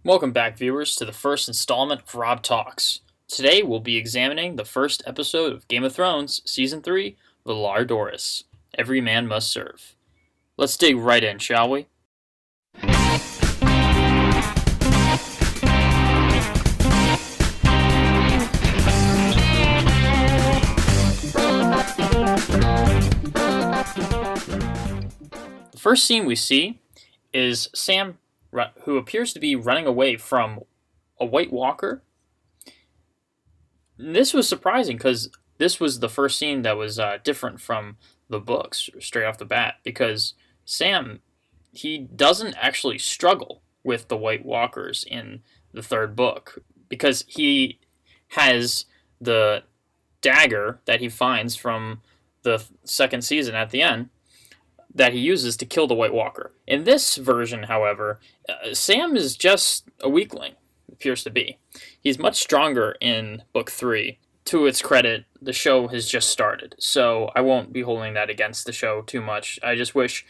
Welcome back, viewers, to the first installment of Rob Talks. Today we'll be examining the first episode of Game of Thrones, Season 3, Valar Doris. Every Man Must Serve. Let's dig right in, shall we? The first scene we see is Sam, who appears to be running away from a White Walker. This was surprising because this was the first scene that was different from the books straight off the bat, because Sam, he doesn't actually struggle with the White Walkers in the third book, because he has the dagger that he finds from the second season at the end that he uses to kill the White Walker. In this version, however, Sam is just a weakling, appears to be. He's much stronger in Book 3. To its credit, the show has just started, so I won't be holding that against the show too much. I just wish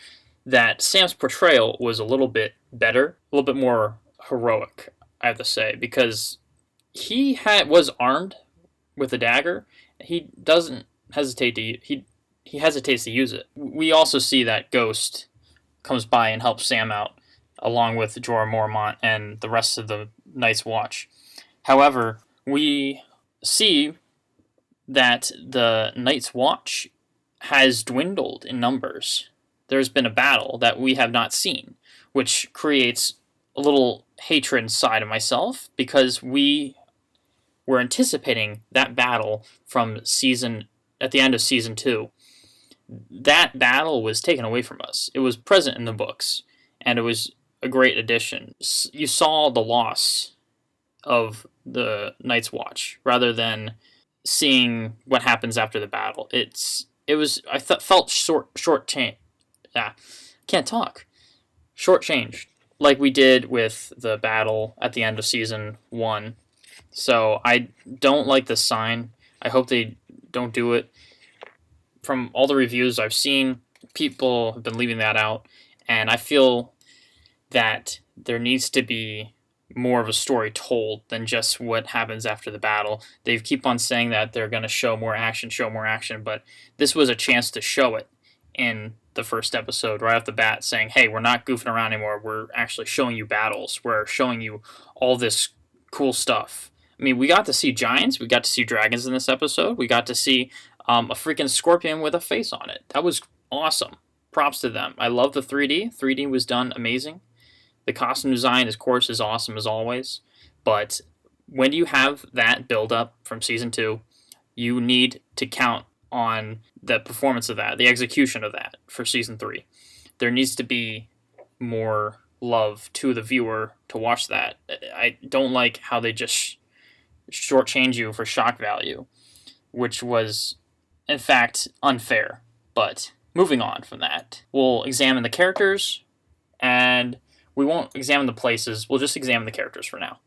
that Sam's portrayal was a little bit better, a little bit more heroic, I have to say, because he was armed with a dagger. He doesn't hesitate to he hesitates to use it. We also see that Ghost comes by and helps Sam out, along with Jorah Mormont and the rest of the Night's Watch. However, we see that the Night's Watch has dwindled in numbers. There's been a battle that we have not seen, which creates a little hatred inside of myself, because we were anticipating that battle from at the end of Season 2. That battle was taken away from us. It was present in the books, and it was a great addition. You saw the loss of the Night's Watch rather than seeing what happens after the battle. I felt shortchanged, like we did with the battle at the end of Season 1. So I don't like this sign. I hope they don't do it. From all the reviews I've seen, people have been leaving that out, and I feel that there needs to be more of a story told than just what happens after the battle. They keep on saying that they're going to show more action, but this was a chance to show it in the first episode right off the bat, saying, hey, we're not goofing around anymore, we're actually showing you battles, we're showing you all this cool stuff. I mean, we got to see giants, we got to see dragons in this episode, we got to see a freaking scorpion with a face on it. That was awesome. Props to them. I love the 3D. 3D was done amazing. The costume design, of course, is awesome as always. But when you have that build-up from Season 2, you need to count on the performance of that, the execution of that for Season 3. There needs to be more love to the viewer to watch that. I don't like how they just shortchange you for shock value, which was, in fact, unfair. But moving on from that, we'll examine the characters, and we won't examine the places, we'll just examine the characters for now.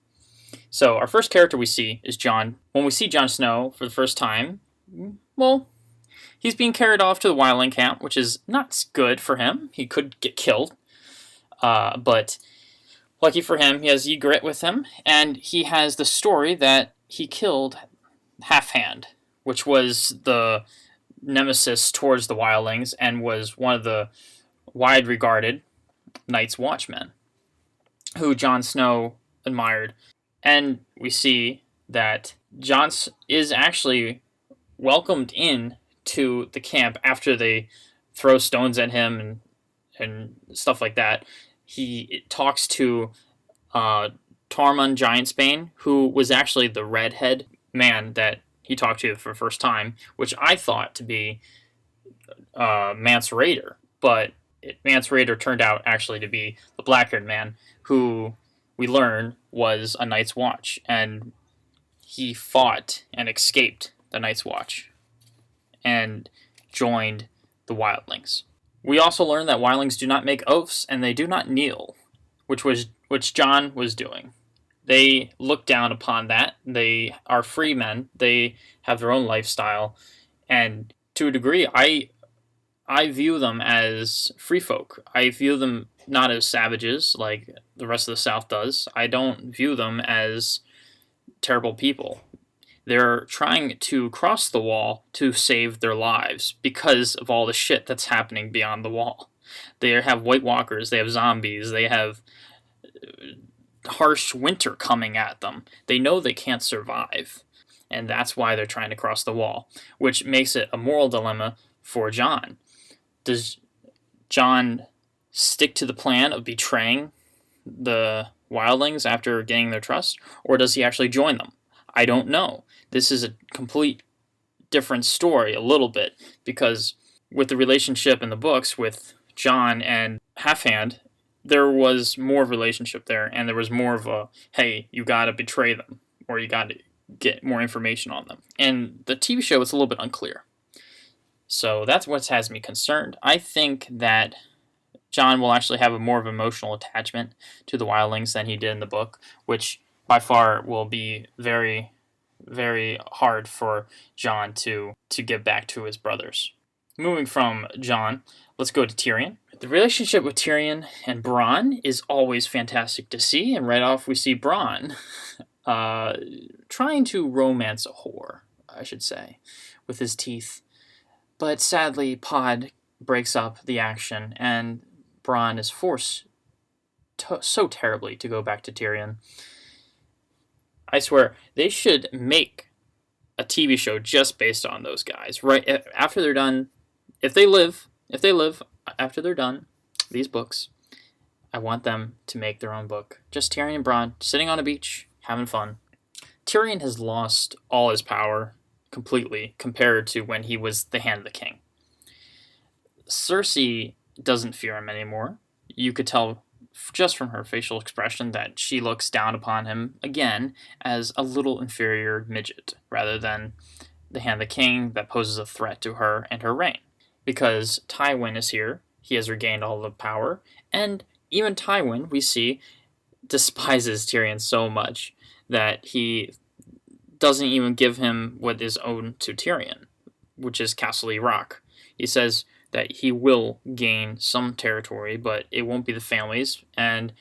So our first character we see is Jon. When we see Jon Snow for the first time, well, he's being carried off to the wildling camp, which is not good for him. He could get killed, but lucky for him, he has Ygritte with him, and he has the story that he killed Halfhand, which was the nemesis towards the wildlings and was one of the wide-regarded Night's Watchmen, who Jon Snow admired. And we see that Jon is actually welcomed in to the camp after they throw stones at him and stuff like that. He talks to Tormund Giantsbane, who was actually the redhead man that he talked to for the first time, which I thought to be Mance Rayder, but Mance Rayder turned out actually to be the black-haired man, who we learn was a Night's Watch, and he fought and escaped the Night's Watch and joined the wildlings. We also learn that wildlings do not make oaths and they do not kneel, which Jon was doing. They look down upon that. They are free men. They have their own lifestyle, and to a degree, I I view them as free folk. I view them not as savages like the rest of the South does. I don't view them as terrible people. They're trying to cross the wall to save their lives because of all the shit that's happening beyond the wall. They have White Walkers, they have zombies, they have harsh winter coming at them. They know they can't survive, and that's why they're trying to cross the wall, which makes it a moral dilemma for Jon. Does Jon stick to the plan of betraying the wildlings after gaining their trust, or does he actually join them? I don't know. This is a complete different story a little bit, because with the relationship in the books with Jon and Halfhand, there was more relationship there, and there was more of a, hey, you gotta betray them, or you gotta get more information on them. And the TV show is a little bit unclear. So that's what has me concerned. I think that Jon will actually have a more of emotional attachment to the wildlings than he did in the book, which by far will be very, very hard for Jon to give back to his brothers. Moving from Jon, let's go to Tyrion. The relationship with Tyrion and Bronn is always fantastic to see, and right off we see Bronn trying to romance a whore, I should say, with his teeth. But sadly, Pod breaks up the action, and Bronn is forced so terribly to go back to Tyrion. I swear, they should make a TV show just based on those guys. Right after they're done, if they live after they're done these books, I want them to make their own book. Just Tyrion and Bronn sitting on a beach, having fun. Tyrion has lost all his power completely compared to when he was the Hand of the King. Cersei doesn't fear him anymore. You could tell just from her facial expression that she looks down upon him again as a little inferior midget rather than the Hand of the King that poses a threat to her and her reign. Because Tywin is here, he has regained all the power, and even Tywin, we see, despises Tyrion so much that he doesn't even give him what is owed to Tyrion, which is Castle Rock. He says that he will gain some territory, but it won't be the family's, and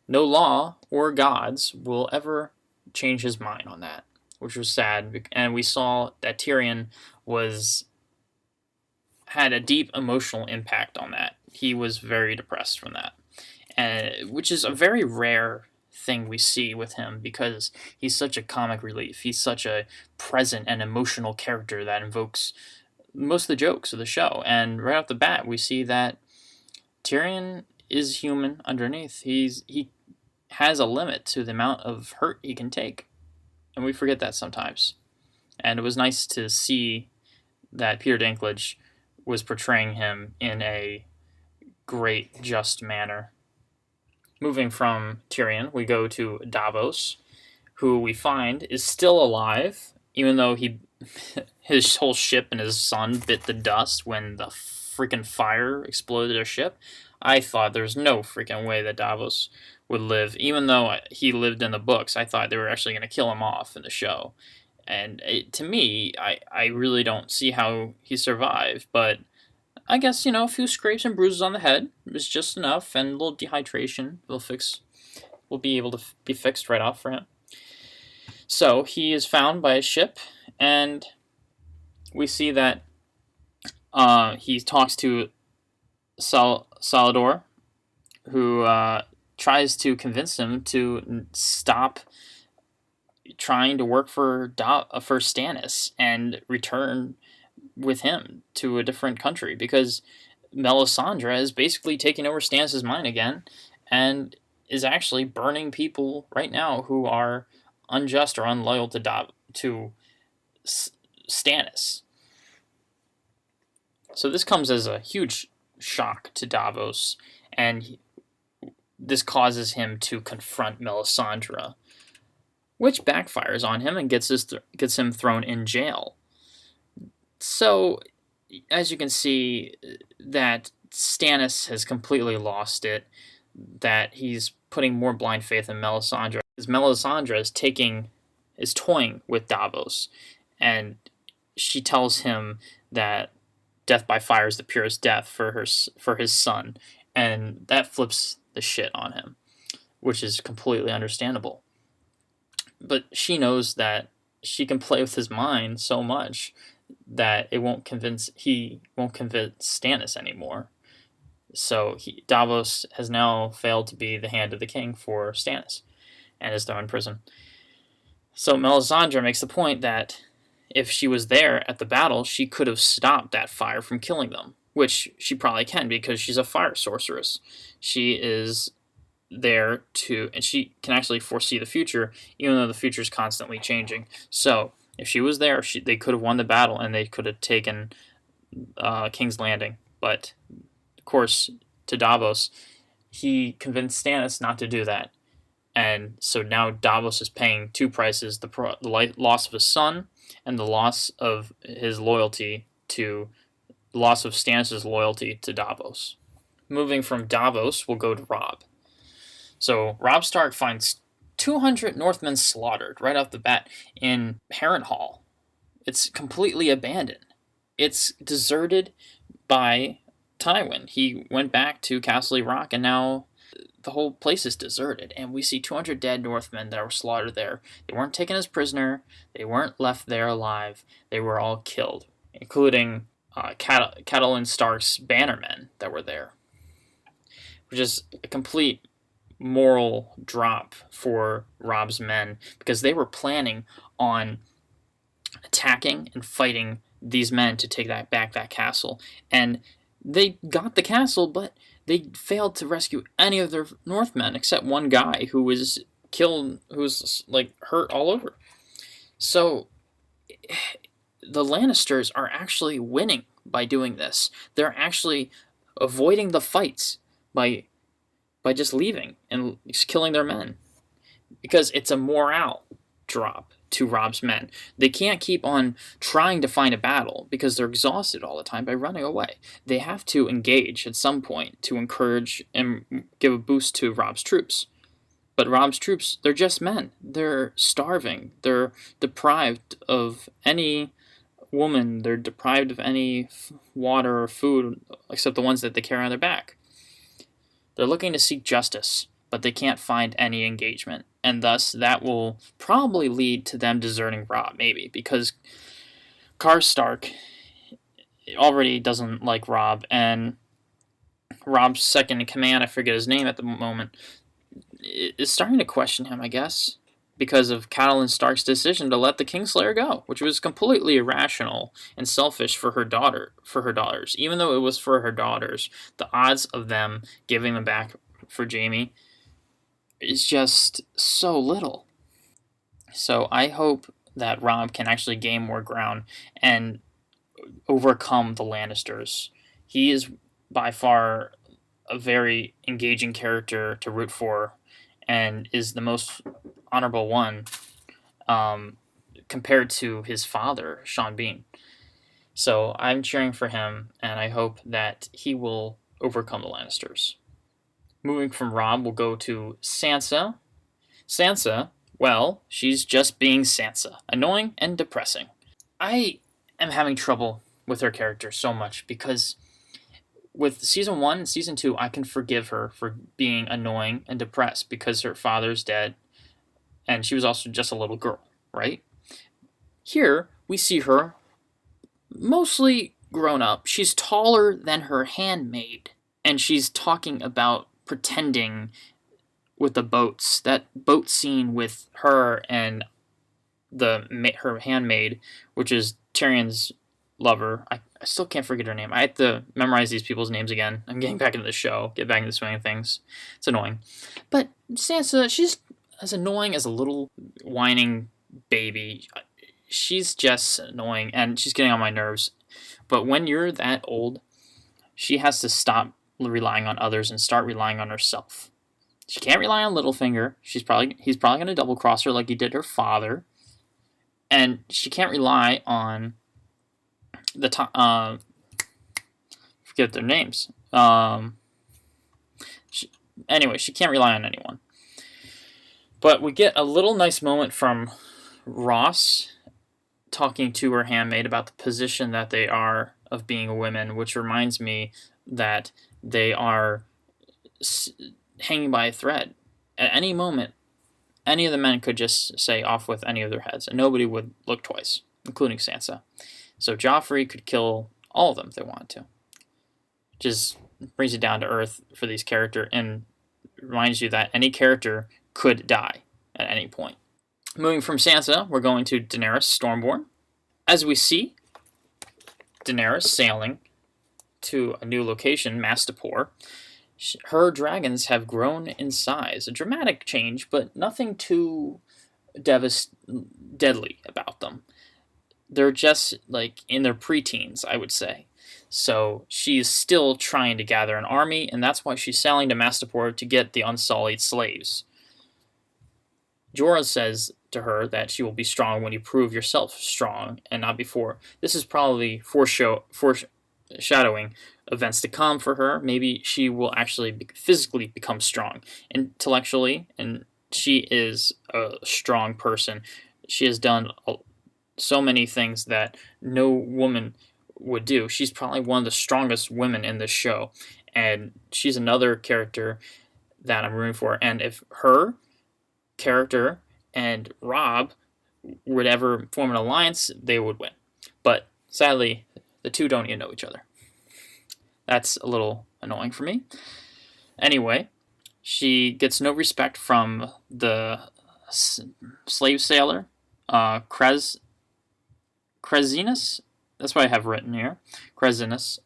no law or gods will ever change his mind on that, which was sad. And we saw that Tyrion had a deep emotional impact on that. He was very depressed from that, which is a very rare thing we see with him because he's such a comic relief. He's such a present and emotional character that invokes most of the jokes of the show. And right off the bat, we see that Tyrion is human underneath. He has a limit to the amount of hurt he can take, and we forget that sometimes. And it was nice to see that Peter Dinklage was portraying him in a great, just manner. Moving from Tyrion, we go to Davos, who we find is still alive, even though his whole ship and his son bit the dust when the freaking fire exploded their ship. I thought there's no freaking way that Davos would live. Even though he lived in the books, I thought they were actually going to kill him off in the show. And to me, I really don't see how he survived, but I guess, a few scrapes and bruises on the head is just enough, and a little dehydration will be able to be fixed right off for him. So he is found by a ship, and we see that he talks to Salador, who tries to convince him to stop trying to work for Stannis and return with him to a different country, because Melisandre is basically taking over Stannis' mind again and is actually burning people right now who are unjust or unloyal to Stannis. So this comes as a huge shock to Davos, and this causes him to confront Melisandre, which backfires on him and gets him thrown in jail. So, as you can see, that Stannis has completely lost it, that he's putting more blind faith in Melisandre. Because Melisandre is toying with Davos, and she tells him that death by fire is the purest death for his son, and that flips the shit on him, which is completely understandable. But she knows that she can play with his mind so much that he won't convince Stannis anymore. So Davos has now failed to be the hand of the king for Stannis, and is thrown in prison. So Melisandre makes the point that if she was there at the battle, she could have stopped that fire from killing them, which she probably can because she's a fire sorceress. She is there and she can actually foresee the future, even though the future is constantly changing. So if she was there, they could have won the battle and they could have taken King's Landing. But of course, to Davos, he convinced Stannis not to do that. And so now Davos is paying two prices: the loss of his son and the loss of Stannis' loyalty to Davos. Moving from Davos, we'll go to Robb. So Robb Stark finds 200 Northmen slaughtered right off the bat in Harrenhal. It's completely abandoned. It's deserted by Tywin. He went back to Castle Rock, and now the whole place is deserted, and we see 200 dead Northmen that were slaughtered there. They weren't taken as prisoner. They weren't left there alive. They were all killed, including Catelyn Stark's bannermen that were there, which is a complete moral drop for Robb's men, because they were planning on attacking and fighting these men to take back that castle, and they got the castle, but they failed to rescue any of their Northmen except one guy who was killed, who was hurt all over. So the Lannisters are actually winning by doing this. They're actually avoiding the fights by just leaving and just killing their men, because it's a morale drop to Robb's men. They can't keep on trying to find a battle because they're exhausted all the time by running away. They have to engage at some point to encourage and give a boost to Robb's troops. But Robb's troops, they're just men. They're starving. They're deprived of any woman. They're deprived of any water or food except the ones that they carry on their back. They're looking to seek justice, but they can't find any engagement. And thus, that will probably lead to them deserting Robb, maybe, because Karl Stark already doesn't like Robb, and Robb's second in command, I forget his name at the moment, is starting to question him, I guess, because of Catelyn Stark's decision to let the Kingslayer go, which was completely irrational and selfish for her daughters. Even though it was for her daughters, the odds of them giving them back for Jaime is just so little. So I hope that Robb can actually gain more ground and overcome the Lannisters. He is by far a very engaging character to root for, and is the most honorable one compared to his father, Sean Bean. So I'm cheering for him, and I hope that he will overcome the Lannisters. Moving from Robb, we'll go to Sansa. Sansa, well, she's just being Sansa. Annoying and depressing. I am having trouble with her character so much, because with Season 1 and Season 2, I can forgive her for being annoying and depressed because her father's dead, and she was also just a little girl, right? Here, we see her mostly grown up. She's taller than her handmaid, and she's talking about pretending with the boats. That boat scene with her and her handmaid, which is Tyrion's lover. I still can't forget her name. I have to memorize these people's names again. I'm getting back into the show. Get back into the swing of things. It's annoying. But Sansa, she's as annoying as a little whining baby. She's just annoying, and she's getting on my nerves. But when you're that old, she has to stop relying on others and start relying on herself. She can't rely on Littlefinger. He's probably going to double cross her like he did her father. And she can't rely on forget their names. She can't rely on anyone. But we get a little nice moment from Ross talking to her handmaid about the position that they are of being women, which reminds me that they are hanging by a thread. At any moment, any of the men could just say off with any of their heads, and nobody would look twice, including Sansa. So Joffrey could kill all of them if they wanted to. Just brings it down to earth for these characters and reminds you that any character could die at any point. Moving from Sansa, we're going to Daenerys Stormborn. As we see Daenerys sailing to a new location, Mastapor, her dragons have grown in size. A dramatic change, but nothing too deadly about them. They're just like in their preteens, I would say. So she's still trying to gather an army, and that's why she's sailing to Mastapor to get the unsullied slaves. Jorah says to her that she will be strong when you prove yourself strong, and not before. This is probably foreshadowing events to come for her. Maybe she will actually physically become strong, intellectually, and she is a strong person. She has done so many things that no woman would do. She's probably one of the strongest women in this show, and she's another character that I'm rooting for. And if her character and Robb would ever form an alliance, they would win. But sadly, the two don't even know each other. That's a little annoying for me. Anyway, she gets no respect from the slave sailor, Cresinus. That's what I have written here. Cresinus.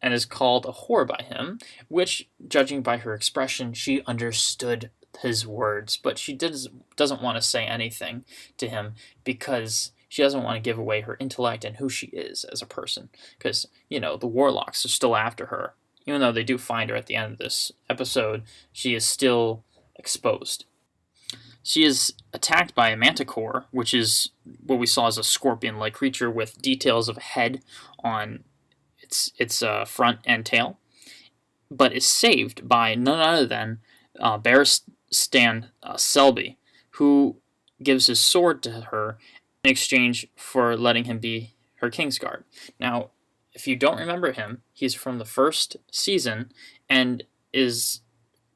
And is called a whore by him, which, judging by her expression, she understood his words, but she doesn't want to say anything to him because she doesn't want to give away her intellect and who she is as a person. Because, the warlocks are still after her. Even though they do find her at the end of this episode, she is still exposed. She is attacked by a manticore, which is what we saw as a scorpion-like creature with details of a head on its front and tail, but is saved by none other than Barristan Selby, who gives his sword to her in exchange for letting him be her Kingsguard. Now, if you don't remember him, he's from the first season and is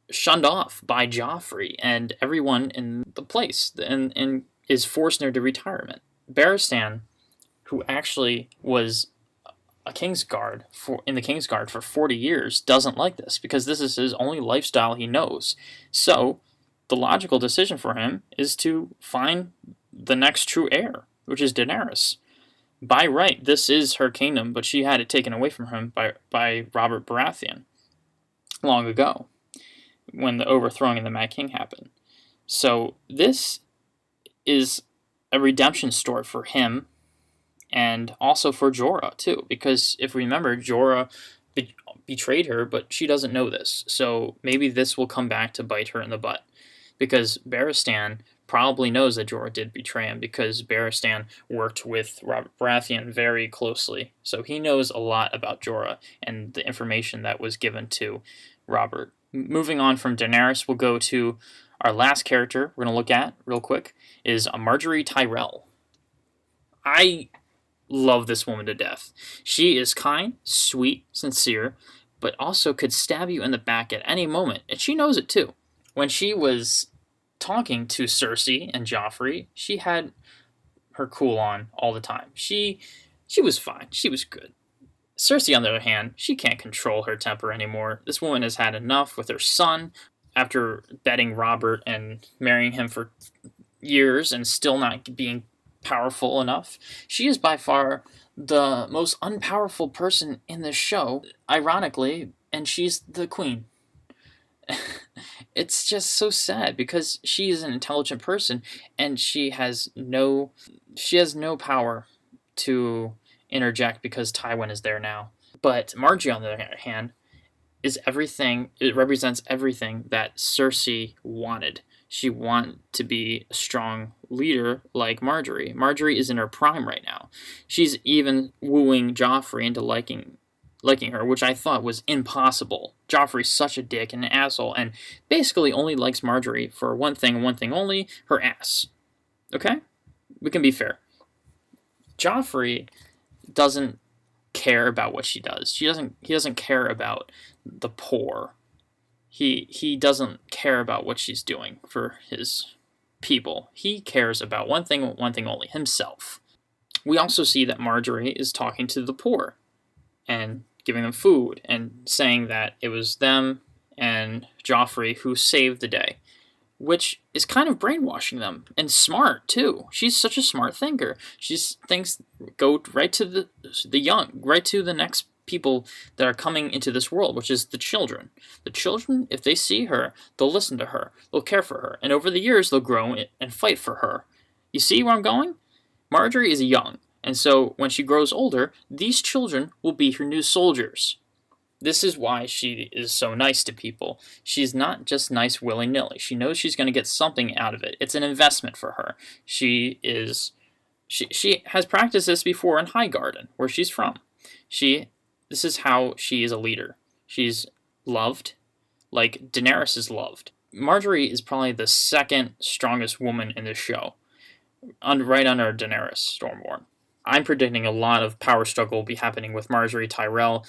shunned off by Joffrey and everyone in the place, and is forced into retirement. Barristan, who actually was a Kingsguard in the Kingsguard for 40 years, doesn't like this because this is his only lifestyle he knows. So the logical decision for him is to find the next true heir, which is Daenerys. By right, this is her kingdom, but she had it taken away from him by Robert Baratheon long ago, when the overthrowing of the Mad King happened. So this is a redemption story for him, and also for Jorah, too. Because if we remember, Jorah betrayed her, but she doesn't know this. So maybe this will come back to bite her in the butt. Because Barristan probably knows that Jorah did betray him, because Barristan worked with Robert Baratheon very closely. So he knows a lot about Jorah and the information that was given to Robert. Moving on from Daenerys, we'll go to our last character we're going to look at real quick, is Margaery Tyrell. I love this woman to death. She is kind, sweet, sincere, but also could stab you in the back at any moment, and she knows it too. When she was talking to Cersei and Joffrey, she had her cool on all the time. She was fine. She was good. Cersei, on the other hand, she can't control her temper anymore. This woman has had enough with her son after betting Robert and marrying him for years and still not being powerful enough. She is by far the most unpowerful person in this show, ironically, and she's the queen. It's just so sad because she is an intelligent person and she has no power to interject because Tywin is there now. But Margaery, on the other hand, is everything. It represents everything that Cersei wanted. She wanted to be a strong leader like Margaery. Margaery is in her prime right now. She's even wooing Joffrey into liking her, which I thought was impossible. Joffrey's such a dick and an asshole, and basically only likes Margaery for one thing and one thing only, her ass. Okay? We can be fair. Joffrey doesn't care about what she does. He doesn't care about the poor. He doesn't care about what she's doing for his people. He cares about one thing only, himself. We also see that Marjorie is talking to the poor and giving them food and saying that it was them and Joffrey who saved the day, which is kind of brainwashing them, and smart too. She's such a smart thinker. She thinks go right to the young, right to the next people that are coming into this world, which is the children. The children, if they see her, they'll listen to her, they'll care for her, and over the years they'll grow and fight for her. You see where I'm going? Marjorie is young, and so when she grows older, these children will be her new soldiers. This is why she is so nice to people. She's not just nice willy-nilly. She knows she's going to get something out of it. It's an investment for her. She has practiced this before in Highgarden, where she's from. This is how she is a leader. She's loved, like Daenerys is loved. Marjorie is probably the second strongest woman in this show, right under Daenerys Stormborn. I'm predicting a lot of power struggle will be happening with Marjorie Tyrell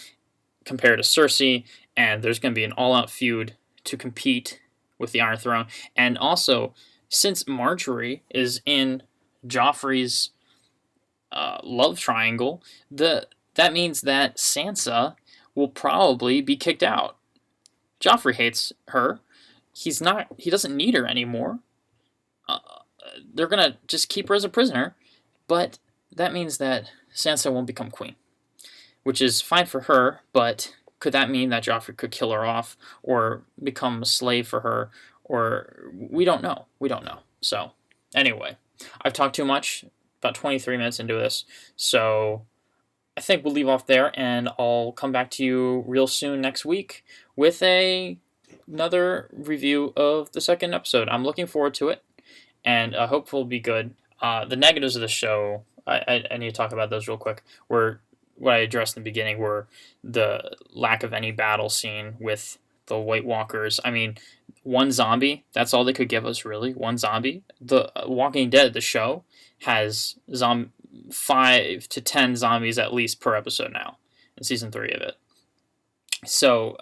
compared to Cersei, and there's going to be an all-out feud to compete with the Iron Throne. And also, since Marjorie is in Joffrey's love triangle, that means that Sansa will probably be kicked out. Joffrey hates her. He doesn't need her anymore. They're going to just keep her as a prisoner, but that means that Sansa won't become queen, which is fine for her, but could that mean that Joffrey could kill her off or become a slave for her? Or we don't know. We don't know. So anyway, I've talked too much, about 23 minutes into this, so I think we'll leave off there, and I'll come back to you real soon next week with another review of the second episode. I'm looking forward to it, and I hope it'll be good. The negatives of the show, I need to talk about those real quick, were what I addressed in the beginning, were the lack of any battle scene with the White Walkers. I mean, one zombie, that's all they could give us, really. One zombie. The Walking Dead, the show, has 5 to 10 zombies at least per episode now, in Season 3 of it. So,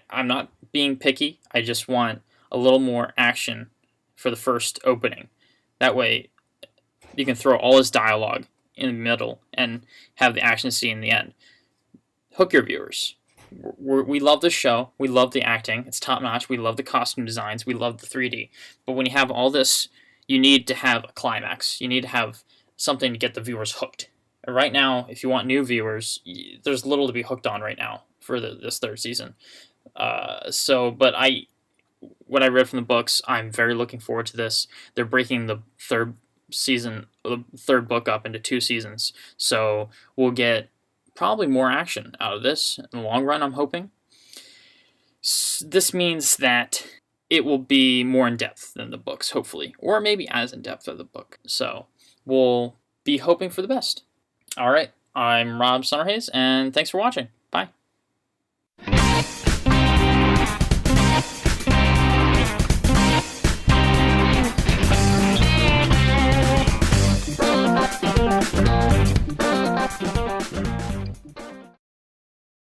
I'm not being picky. I just want a little more action for the first opening. That way, you can throw all this dialogue in the middle and have the action scene in the end. Hook your viewers. We love the show. We love the acting. It's top notch. We love the costume designs. We love the 3D. But when you have all this, you need to have a climax. You need to have something to get the viewers hooked. And right now, if you want new viewers, there's little to be hooked on right now for this third season. But what I read from the books, I'm very looking forward to this. They're breaking the third book up into 2 seasons, so we'll get probably more action out of this in the long run, I'm hoping. This means that it will be more in depth than the books, hopefully, or maybe as in depth as the book. So we'll be hoping for the best. All right, I'm Rob Summerhays, and thanks for watching.